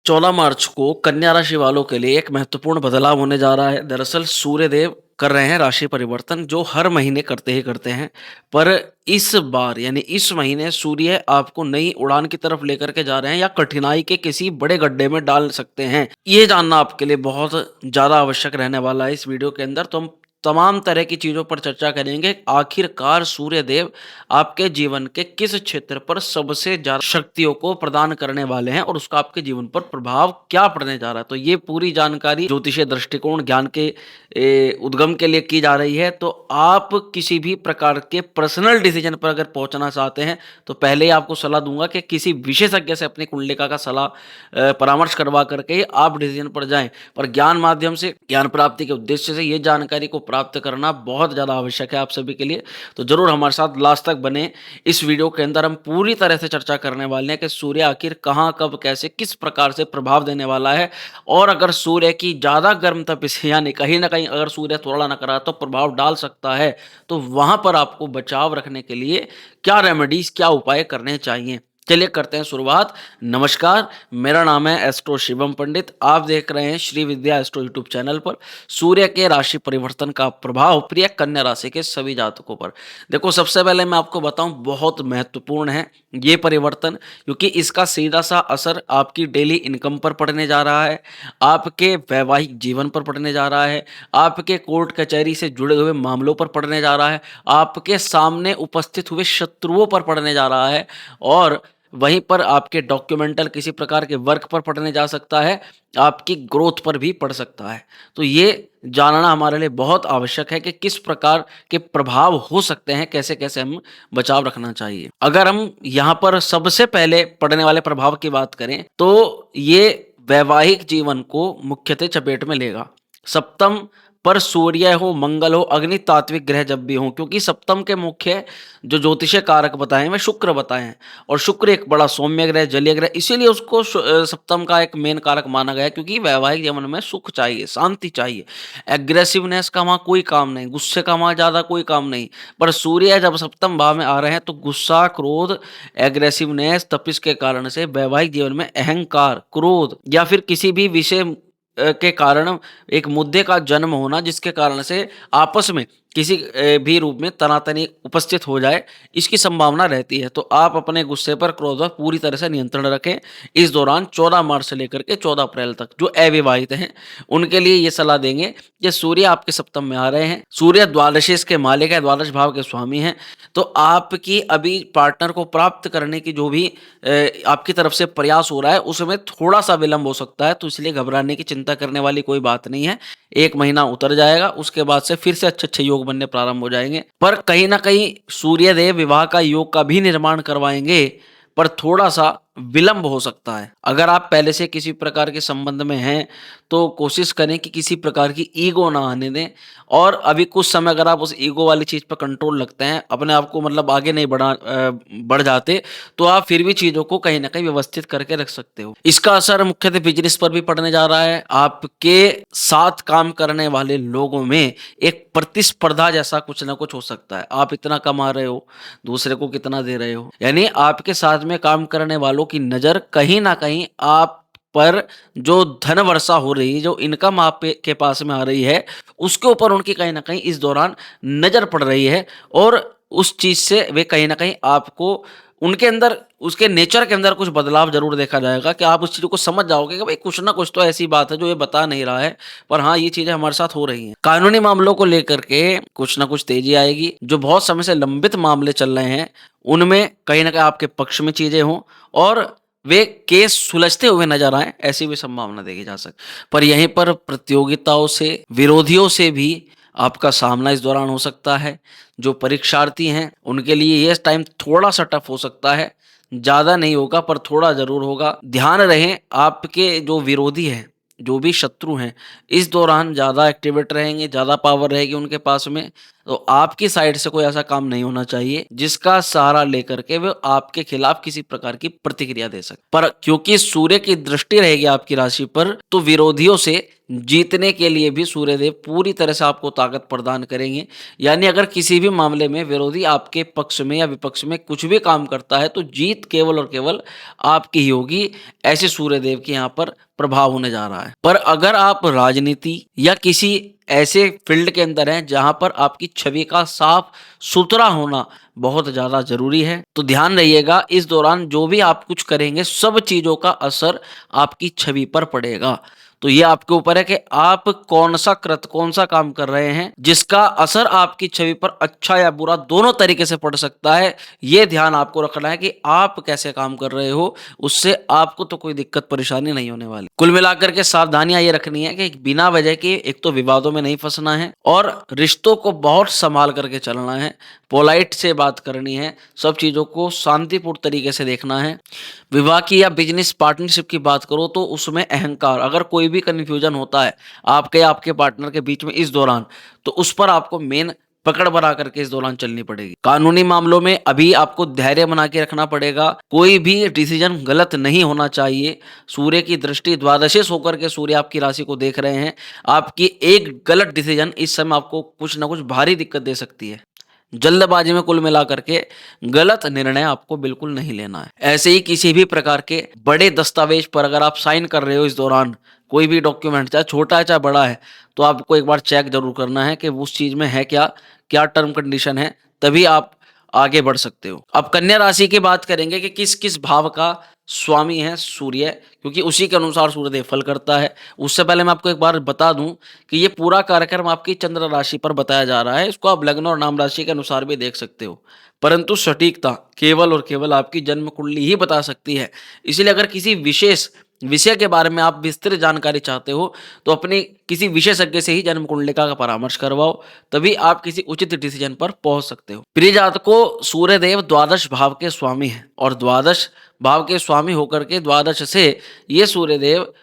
14 मार्च को कन्या राशि वालों के लिए एक महत्वपूर्ण बदलाव होने जा रहा है। दरअसल सूर्य देव कर रहे हैं राशि परिवर्तन जो हर महीने करते ही करते हैं। पर इस बार यानी इस महीने सूर्य आपको नई उड़ान की तरफ लेकर के जा रहे हैं या कठिनाई के किसी बड़े गड्ढे में डाल सकते हैं। ये जानना आपके लिए बहुत ज़्यादा आवश्यक रहने वाला है इस वीडियो के अंदर। तो हम तमाम तरह की चीज़ों पर चर्चा करेंगे। आखिरकार सूर्य देव आपके जीवन के किस क्षेत्र पर सबसे ज़्यादा शक्तियों को प्रदान करने वाले हैं और उसका आपके जीवन पर प्रभाव क्या पड़ने जा रहा है। तो ये पूरी जानकारी ज्योतिषीय दृष्टिकोण ज्ञान के उद्गम के लिए की जा रही है। तो आप किसी भी प्रकार के पर्सनल डिसीजन पर अगर पहुंचना चाहते हैं तो पहले ही आपको सलाह दूंगा कि किसी विशेषज्ञ से अपनी कुंडलिका का सलाह परामर्श करवा करके ही आप डिसीजन पर जाएं। पर ज्ञान माध्यम से ज्ञान प्राप्ति के उद्देश्य से ये जानकारी को प्राप्त करना बहुत ज़्यादा आवश्यक है आप सभी के लिए। तो ज़रूर हमारे साथ लास्ट तक बने। इस वीडियो के अंदर हम पूरी तरह से चर्चा करने वाले हैं कि सूर्य आखिर कहाँ, कब, कैसे, किस प्रकार से प्रभाव देने वाला है। और अगर सूर्य की ज़्यादा गर्म तपिश यानी कहीं न कहीं अगर सूर्य थोड़ा नकारात्मक प्रभाव डाल सकता है, तो वहाँ पर आपको बचाव रखने के लिए क्या रेमेडीज़, क्या उपाय करने चाहिए? चलिए करते हैं शुरुआत। नमस्कार, मेरा नाम है एस्ट्रो शिवम पंडित। आप देख रहे हैं श्री विद्या एस्ट्रो यूट्यूब चैनल पर। सूर्य के राशि परिवर्तन का प्रभाव प्रिय कन्या राशि के सभी जातकों पर। देखो, सबसे पहले मैं आपको बताऊं, बहुत महत्वपूर्ण है ये परिवर्तन, क्योंकि इसका सीधा सा असर आपकी डेली इनकम पर पड़ने जा रहा है, आपके वैवाहिक जीवन पर पड़ने जा रहा है, आपके कोर्ट कचहरी से जुड़े हुए मामलों पर पड़ने जा रहा है, आपके सामने उपस्थित हुए शत्रुओं पर पड़ने जा रहा है, और वहीं पर आपके डॉक्यूमेंटल किसी प्रकार के वर्क पर पड़ने जा सकता है, आपकी ग्रोथ पर भी पड़ सकता है। तो ये जानना हमारे लिए बहुत आवश्यक है कि किस प्रकार के प्रभाव हो सकते हैं, कैसे-कैसे हम बचाव रखना चाहिए। अगर हम यहाँ पर सबसे पहले पड़ने वाले प्रभाव की बात करें, तो ये वैवाहिक जीवन को मुख्यतः चपेट में लेगा। सप्तम पर सूर्य हो, मंगल हो, अग्नि तात्विक ग्रह जब भी हों, क्योंकि सप्तम के मुख्य जो ज्योतिषीय कारक बताए हैं, शुक्र बताए हैं, और शुक्र एक बड़ा सौम्य ग्रह, जलीय ग्रह, इसीलिए उसको सप्तम का एक मेन कारक माना गया है, क्योंकि वैवाहिक जीवन में सुख चाहिए, शांति चाहिए। एग्रेसिवनेस का वहाँ कोई काम नहीं, गुस्से का वहाँ ज़्यादा कोई काम नहीं। पर सूर्य जब सप्तम भाव में आ रहे हैं तो गुस्सा, क्रोध, एग्रेसिवनेस, तपिश के कारण से वैवाहिक जीवन में अहंकार, क्रोध या फिर किसी भी विषय के कारण एक मुद्दे का जन्म होना, जिसके कारण से आपस में किसी भी रूप में तनातनी उपस्थित हो जाए, इसकी संभावना रहती है। तो आप अपने गुस्से पर, क्रोध पर पूरी तरह से नियंत्रण रखें इस दौरान 14 मार्च से लेकर के 14 अप्रैल तक। जो अविवाहित हैं उनके लिए ये सलाह देंगे कि सूर्य आपके सप्तम में आ रहे हैं, सूर्य द्वादशीस के मालिक है, द्वादश भाव के स्वामी हैं। तो आपकी अभी पार्टनर को प्राप्त करने की जो भी आपकी तरफ से प्रयास हो रहा है, उसमें थोड़ा सा विलंब हो सकता है, तो इसलिए घबराने की, चिंता करने वाली कोई बात नहीं है। 1 महीना उतर जाएगा, उसके बाद से फिर से अच्छे-अच्छे योग बनने प्रारंभ हो जाएँगे। पर कहीं न कहीं सूर्यदेव विवाह का योग का भी निर्माण करवाएँगे, पर थोड़ा-सा विलंब हो सकता है। अगर आप पहले से किसी प्रकार के संबंध में हैं, तो कोशिश करें कि किसी प्रकार की ईगो ना आने दें, और अभी कुछ समय अगर आप उस ईगो वाली चीज़ पे कंट्रोल रखते हैं, अपने आप को मतलब आगे नहीं बढ़ जाते, तो आप फिर भी चीज़ों को कहीं न कहीं व्यवस्थित करके रख सकते हो। इसका असर मुख्यतः बिज़नेस पर भी पड़ने जा रहा है। आपके साथ काम करने वाले लोगों में एक प्रतिस्पर्धा जैसा कुछ न कुछ हो सकता है। आप इतना कमा रहे हो, दूसरे को कितना दे रहे हो? यानी आपके साथ में काम करने वालों की नज़र कहीं न कहीं आप पर जो धन वर्षा हो रही है, जो इनकम आप पे के पास में आ रही है, उसके ऊपर उनकी कहीं न कहीं इस दौरान नज़र पड़ रही है, और उस चीज़ से वे कहीं न कहीं आपको उनके अंदर, उसके नेचर के अंदर कुछ बदलाव ज़रूर देखा जाएगा कि आप उस चीज़ को समझ जाओगे कि भाई कुछ ना कुछ तो ऐसी बात है जो ये बता नहीं रहा है, पर हाँ, ये चीज़ें हमारे साथ हो रही हैं। कानूनी मामलों को लेकर के कुछ ना कुछ तेज़ी आएगी। जो बहुत समय से लंबित मामले चल रहे हैं, उनमें कहीं न कहीं आपके पक्ष में चीज़ें हों और वे केस सुलझते हुए नज़र आएँ, ऐसी भी संभावना देखी जा सकती है। पर यहीं पर प्रतियोगिताओं से, विरोधियों से भी आपका सामना इस दौरान हो सकता है। जो परीक्षार्थी हैं, उनके लिए ये टाइम थोड़ा-सा टफ हो सकता है। ज़्यादा नहीं होगा, पर थोड़ा ज़रूर होगा। ध्यान रहे, आपके जो विरोधी हैं, जो भी शत्रु हैं, इस दौरान ज़्यादा एक्टिवेट रहेंगे, ज़्यादा पावर रहेगी उनके पास में। तो आपकी साइड से कोई ऐसा काम नहीं होना चाहिए जिसका सहारा लेकर के वो आपके खिलाफ किसी प्रकार की प्रतिक्रिया दे सके। पर क्योंकि सूर्य की दृष्टि रहेगी आपकी राशि पर, तो विरोधियों से जीतने के लिए भी सूर्यदेव पूरी तरह से आपको ताकत प्रदान करेंगे। यानी अगर किसी भी मामले में विरोधी आपके पक्ष में या विपक्ष में कुछ भी काम करता है, तो जीत केवल और केवल आपकी ही होगी। ऐसे सूर्यदेव के यहाँ पर प्रभाव होने जा रहा है। पर अगर आप राजनीति या किसी ऐसे फील्ड के अंदर हैं जहां पर आपकी छवि का साफ सुथरा होना बहुत ज़्यादा ज़रूरी है, तो ध्यान रहिएगा इस दौरान जो भी आप कुछ करेंगे सब चीज़ों का असर आपकी छवि पर पड़ेगा। तो ये आपके ऊपर है कि आप कौन सा काम कर रहे हैं जिसका असर आपकी छवि पर अच्छा या बुरा दोनों तरीके से पड़ सकता है। ये ध्यान आपको रखना है कि आप कैसे काम कर रहे हो, उससे आपको तो कोई दिक्कत परेशानी नहीं होने वाली। कुल मिलाकर के सावधानियां ये रखनी है कि बिना वजह के एक तो विवादों में नहीं फंसना है और रिश्तों को बहुत संभाल करके चलना है, पोलाइट से बात करनी है, सब चीज़ों को शांतिपूर्ण तरीके से देखना है। विवाह की या बिजनेस पार्टनरशिप की बात करो तो उसमें अहंकार, अगर कोई भी कन्फ्यूजन होता है आपके या आपके पार्टनर के बीच में इस दौरान, तो उस पर आपको मेन पकड़ बना करके इस दौरान चलनी पड़ेगी। कानूनी मामलों में अभी आपको धैर्य बना के रखना पड़ेगा, कोई भी डिसीजन गलत नहीं होना चाहिए। सूर्य की दृष्टि द्वादशेश होकर के सूर्य आपकी राशि को देख रहे हैं, आपकी एक गलत डिसीजन इस समय आपको कुछ ना कुछ भारी दिक्कत दे सकती है। जल्दबाजी में कुल मिलाकर के गलत निर्णय आपको बिल्कुल नहीं लेना है। ऐसे ही किसी भी प्रकार के बड़े दस्तावेज पर अगर आप साइन कर रहे हो इस दौरान, कोई भी डॉक्यूमेंट चाहे छोटा है चाहे बड़ा है, तो आपको एक बार चेक जरूर करना है कि उस चीज में है क्या, क्या टर्म कंडीशन है, तभी आप आगे बढ़ सकते हो। अब कन्या राशि की बात करेंगे कि किस किस भाव का स्वामी है सूर्य, क्योंकि उसी के अनुसार सूर्यदेव फल करता है। उससे पहले मैं आपको एक बार बता दूं कि ये पूरा कार्यक्रम आपकी चंद्र राशि पर बताया जा रहा है, इसको आप लग्न और नाम राशि के अनुसार भी देख सकते हो, परंतु सटीकता केवल और केवल आपकी जन्म कुंडली ही बता सकती है। इसलिए अगर किसी विशेष विषय के बारे में आप विस्तृत जानकारी चाहते हो, तो अपने किसी विशेषज्ञ से ही जन्म कुंडलिका का परामर्श करवाओ, तभी आप किसी उचित डिसीजन पर पहुंच सकते हो। प्रिय जातकों, सूर्यदेव द्वादश भाव के स्वामी हैं और द्वादश भाव के स्वामी होकर के द्वादश से ये सूर्यदेव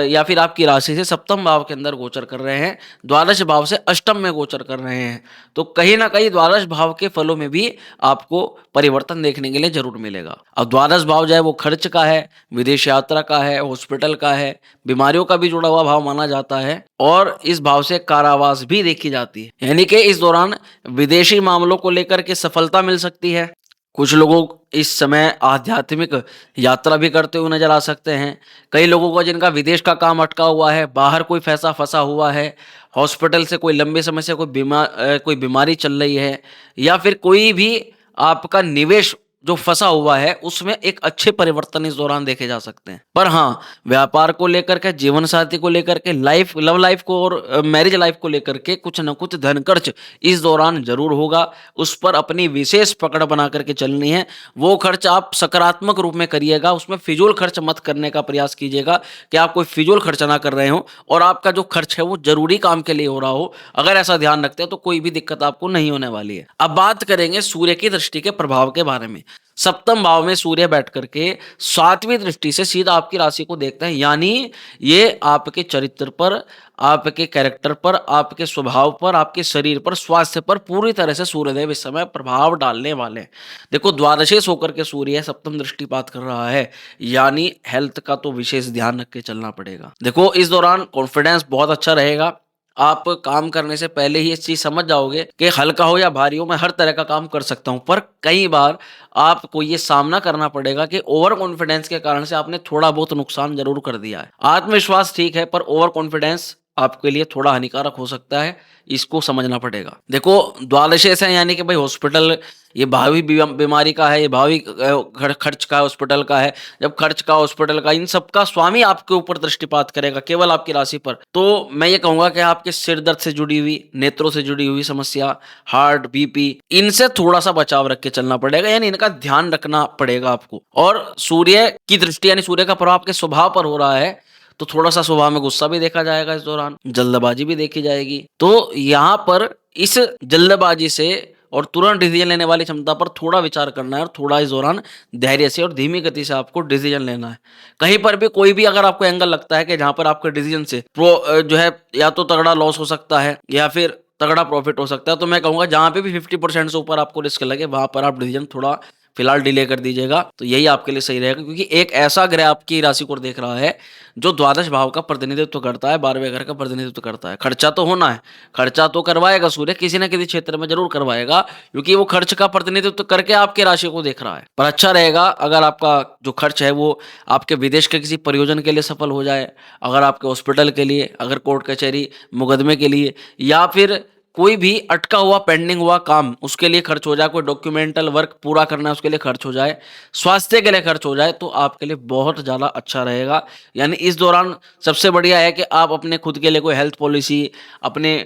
या फिर आपकी राशि से सप्तम भाव के अंदर गोचर कर रहे हैं, द्वादश भाव से अष्टम में गोचर कर रहे हैं। तो कहीं ना कहीं द्वादश भाव के फलों में भी आपको परिवर्तन देखने के लिए जरूर मिलेगा। अब द्वादश भाव जो है वो खर्च का है, विदेश यात्रा का है, हॉस्पिटल का है, बीमारियों का भी जुड़ा हुआ भाव माना जाता है और इस भाव से कारावास भी देखी जाती है। यानी कि इस दौरान विदेशी मामलों को लेकर के सफलता मिल सकती है। कुछ लोगों इस समय आध्यात्मिक यात्रा भी करते हुए नजर आ सकते हैं। कई लोगों को जिनका विदेश का काम अटका हुआ है, बाहर कोई पैसा फंसा हुआ है, हॉस्पिटल से कोई लंबे समय से कोई बीमारी चल रही है, या फिर कोई भी आपका निवेश जो फंसा हुआ है उसमें एक अच्छे परिवर्तन इस दौरान देखे जा सकते हैं। पर हाँ, व्यापार को लेकर के, जीवन साथी को लेकर के, लव लाइफ को और मैरिज लाइफ को लेकर के कुछ न कुछ धन खर्च इस दौरान जरूर होगा। उस पर अपनी विशेष पकड़ बना करके चलनी है। वो खर्च आप सकारात्मक रूप में करिएगा, उसमें फिजूल खर्च मत करने का प्रयास कीजिएगा कि आप कोई फिजूल खर्च ना कर रहे हो और आपका जो खर्च है वो जरूरी काम के लिए हो रहा हो। अगर ऐसा ध्यान रखते हैं तो कोई भी दिक्कत आपको नहीं होने वाली है। अब बात करेंगे सूर्य की दृष्टि के प्रभाव के बारे में। सप्तम भाव में सूर्य बैठ करके सातवीं दृष्टि से सीधा आपकी राशि को देखते हैं, यानी ये आपके चरित्र पर, आपके कैरेक्टर पर, आपके स्वभाव पर, आपके शरीर पर, स्वास्थ्य पर पूरी तरह से सूर्यदेव इस समय प्रभाव डालने वाले हैं। देखो, द्वादशेश होकर के सूर्य सप्तम दृष्टिपात कर रहा है, यानी हेल्थ का तो विशेष ध्यान रख के चलना पड़ेगा। देखो, इस दौरान कॉन्फिडेंस बहुत अच्छा रहेगा। आप काम करने से पहले ही इस चीज समझ जाओगे कि हल्का हो या भारी हो, मैं हर तरह का काम कर सकता हूं। पर कई बार आपको ये सामना करना पड़ेगा कि ओवर कॉन्फिडेंस के कारण से आपने थोड़ा बहुत नुकसान जरूर कर दिया है। आत्मविश्वास ठीक है, पर ओवर कॉन्फिडेंस आपके लिए थोड़ा हानिकारक हो सकता है, इसको समझना पड़ेगा। देखो, द्वादशेश है यानी कि भाई हॉस्पिटल, ये भावी बीमारी का है, ये भावी खर्च का, हॉस्पिटल का है। जब खर्च का, हॉस्पिटल का, इन सब का स्वामी आपके ऊपर दृष्टिपात करेगा, केवल आपकी राशि पर, तो मैं ये कहूंगा कि आपके सिर दर्द से जुड़ी हुई, नेत्रों से जुड़ी हुई समस्या, हार्ट, बीपी, इनसे थोड़ा सा बचाव रख के चलना पड़ेगा, यानी इनका ध्यान रखना पड़ेगा आपको। और सूर्य की दृष्टि यानी सूर्य का प्रभाव आपके स्वभाव पर हो रहा है, तो थोड़ा सा स्वभाव में गुस्सा भी देखा जाएगा इस दौरान, जल्दबाजी भी देखी जाएगी। तो यहाँ पर इस जल्दबाजी से और तुरंत डिसीजन लेने वाली क्षमता पर थोड़ा विचार करना है और थोड़ा इस दौरान धैर्य से और धीमी गति से आपको डिसीजन लेना है। कहीं पर भी कोई भी अगर आपको एंगल लगता है कि जहां पर आपके डिसीजन से जो है या तो तगड़ा लॉस हो सकता है या फिर तगड़ा प्रॉफ़िट हो सकता है। तो मैं कहूँगा जहाँ पे भी 50% से ऊपर आपको रिस्क लगे, वहाँ पर आप डिसीज़न थोड़ा फिलहाल डिले कर दीजिएगा, तो यही आपके लिए सही रहेगा, क्योंकि एक ऐसा ग्रह आपकी राशि को देख रहा है, जो द्वादश भाव का प्रतिनिधित्व करता है, 12वें घर का प्रतिनिधित्व करता है। खर्चा तो होना है, खर्चा तो करवाएगा सूर्य, किसी न किसी क्षेत्र में ज़रूर करवाएगा, क्योंकि वो खर्च का प्रतिनिधित्व करके आपकी राशि को देख रहा है। पर अच्छा रहेगा अगर आपका जो खर्च है वो आपके विदेश के किसी प्रयोजन के लिए सफल हो जाए, अगर आपके हॉस्पिटल के लिए, अगर कोर्ट कचहरी, मुकदमे के लिए, या फिर कोई भी अटका हुआ पेंडिंग हुआ काम उसके लिए खर्च हो जाए, कोई डॉक्यूमेंटल वर्क पूरा करना है उसके लिए खर्च हो जाए, स्वास्थ्य के लिए खर्च हो जाए, तो आपके लिए बहुत ज़्यादा अच्छा रहेगा। यानी इस दौरान सबसे बढ़िया है कि आप अपने खुद के लिए कोई हेल्थ पॉलिसी, अपने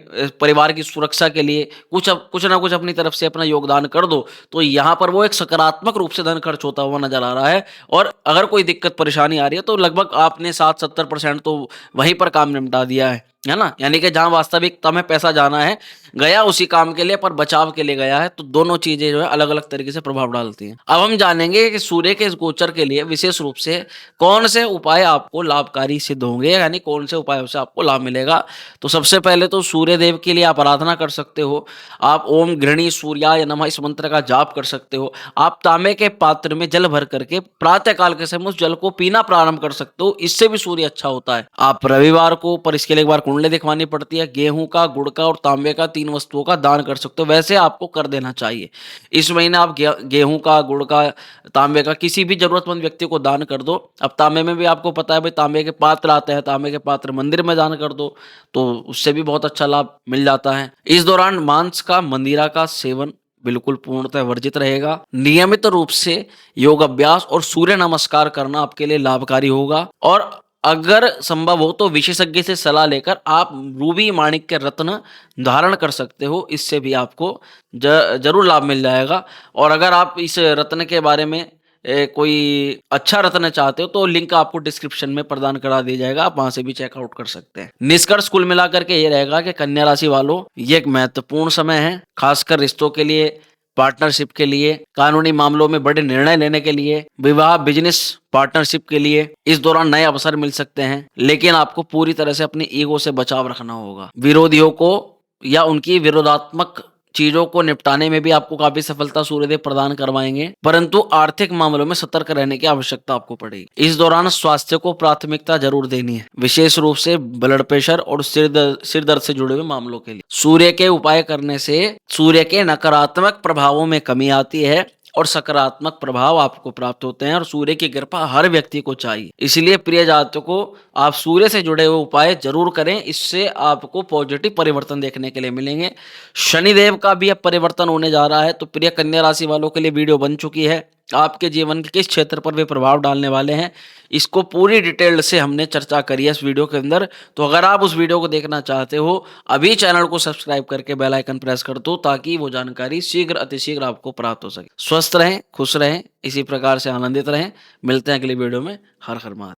परिवार की सुरक्षा के लिए कुछ ना कुछ अपनी तरफ से अपना योगदान कर दो, तो यहाँ पर वो एक सकारात्मक रूप से धन खर्च होता हुआ नज़र आ रहा है। और अगर कोई दिक्कत परेशानी आ रही है तो लगभग आपने 60-70% तो वहीं पर काम निपटा दिया है ना? यानी कि जहाँ वास्तविकता में पैसा जाना है, गया उसी काम के लिए, पर बचाव के लिए गया है, तो दोनों चीज़ें जो है अलग-अलग तरीके से प्रभाव डालती हैं। अब हम जानेंगे कि सूर्य के इस गोचर के लिए विशेष रूप से कौन से उपाय आपको लाभकारी सिद्ध होंगे, यानी कौन से उपायों से आपको लाभ मिलेगा। तो सबसे पहले तो सूर्य देव के लिए आप आराधना कर सकते हो। आप ओम गृणी सूर्याय नमः इस मंत्र का जाप कर सकते हो। आप तांबे के पात्र में जल भर करके प्रातः काल के समय उस जल को पीना प्रारंभ कर सकते हो, इससे भी सूर्य अच्छा होता है। आप रविवार को, पर इसके लिए एक बार कुंडली दिखवानी पड़ती है, गेहूं का, गुड़ का और तांबे का 3 वस्तुओं का दान कर सकते हो। वैसे आपको कर देना चाहिए। इस महीने आप गेहूं का, गुड़ का, तांबे का किसी भी जरूरतमंद व्यक्ति को दान कर दो। अब तांबे में भी आपको पता है भाई, तांबे के पात्र आते हैं, तांबे के पात्र मंदिर में दान कर दो, तो उससे भी बहुत अच्छा लाभ मिल जाता है। इस दौरान मांस का, मंदिरा का सेवन बिल्कुल पूर्णतः वर्जित रहेगा। नियमित रूप से योग अभ्यास और सूर्य नमस्कार करना आपके लिए लाभकारी होगा। और अगर संभव हो तो विशेषज्ञ से सलाह लेकर आप रूबी माणिक के रत्न धारण कर सकते हो, इससे भी आपको जरूर लाभ मिल जाएगा। और अगर आप इस रत्न के बारे में कोई अच्छा रत्न चाहते हो तो लिंक आपको डिस्क्रिप्शन में प्रदान करा दिया जाएगा, आप वहां से भी चेकआउट कर सकते हैं। निष्कर्ष कुल मिलाकर के ये रहेगा कि कन्या राशि वालों, ये एक महत्वपूर्ण समय है, खासकर रिश्तों के लिए, पार्टनरशिप के लिए, कानूनी मामलों में बड़े निर्णय लेने के लिए, विवाह, बिजनेस पार्टनरशिप के लिए इस दौरान नए अवसर मिल सकते हैं। लेकिन आपको पूरी तरह से अपनी ईगो से बचाव रखना होगा। विरोधियों को या उनकी विरोधात्मक चीजों को निपटाने में भी आपको काफी सफलता सूर्यदेव प्रदान करवाएंगे, परंतु आर्थिक मामलों में सतर्क रहने की आवश्यकता आपको पड़ेगी। इस दौरान स्वास्थ्य को प्राथमिकता जरूर देनी है, विशेष रूप से ब्लड प्रेशर और सिर दर्द से जुड़े हुए मामलों के लिए। सूर्य के उपाय करने से सूर्य के नकारात्मक प्रभावों में कमी आती है और सकारात्मक प्रभाव आपको प्राप्त होते हैं, और सूर्य की कृपा हर व्यक्ति को चाहिए। इसलिए प्रिय जातकों को आप सूर्य से जुड़े हुए उपाय जरूर करें, इससे आपको पॉजिटिव परिवर्तन देखने के लिए मिलेंगे। शनिदेव का भी अब परिवर्तन होने जा रहा है, तो प्रिय कन्या राशि वालों के लिए वीडियो बन चुकी है। आपके जीवन के किस क्षेत्र पर वे प्रभाव डालने वाले हैं, इसको पूरी डिटेल से हमने चर्चा करी है इस वीडियो के अंदर। तो अगर आप उस वीडियो को देखना चाहते हो, अभी चैनल को सब्सक्राइब करके बेल आइकन प्रेस कर दो, ताकि वो जानकारी शीघ्र अतिशीघ्र आपको प्राप्त हो सके। स्वस्थ रहें, खुश रहें, इसी प्रकार से आनंदित रहें। मिलते हैं अगली वीडियो में। हर हर महादेव।